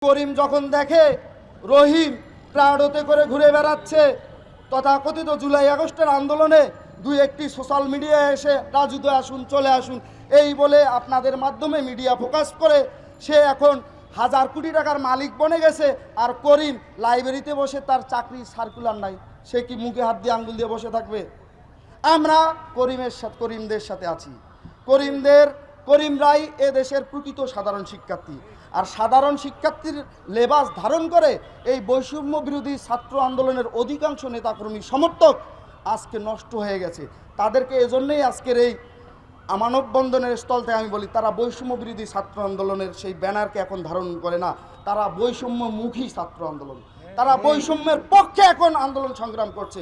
করিম যখন দেখে রহিম প্রাডোতে করে ঘুরে বেড়াচ্ছে, তথাকথিত জুলাই আগস্টের আন্দোলনে দুই একটি সোশ্যাল মিডিয়ায় এসে রাজুতে আসুন, চলে আসুন এই বলে আপনাদের মাধ্যমে মিডিয়া ফোকাস করে সে এখন হাজার কোটি টাকার মালিক বনে গেছে। আর করিম লাইব্রেরিতে বসে, তার চাকরির সার্কুলার নাই, সে কি মুখে হাত দিয়ে আঙ্গুল দিয়ে বসে থাকবে? আমরা করিমদের সাথে আছি। করিমরাই এ দেশের প্রকৃত সাধারণ শিক্ষার্থী। আর সাধারণ শিক্ষার্থীর লেবাস ধারণ করে এই বৈষম্য বিরোধী ছাত্র আন্দোলনের অধিকাংশ নেতাকর্মী সমর্থক আজকে নষ্ট হয়ে গেছে। তাদেরকে এজন্যই আজকের এই মানববন্ধনের স্থল থেকে আমি বলি, তারা বৈষম্য বিরোধী ছাত্র আন্দোলনের সেই ব্যানারকে এখন ধারণ করে না, তারা বৈষম্যমুখী ছাত্র আন্দোলন, তারা বৈষম্যের পক্ষে এখন আন্দোলন সংগ্রাম করছে।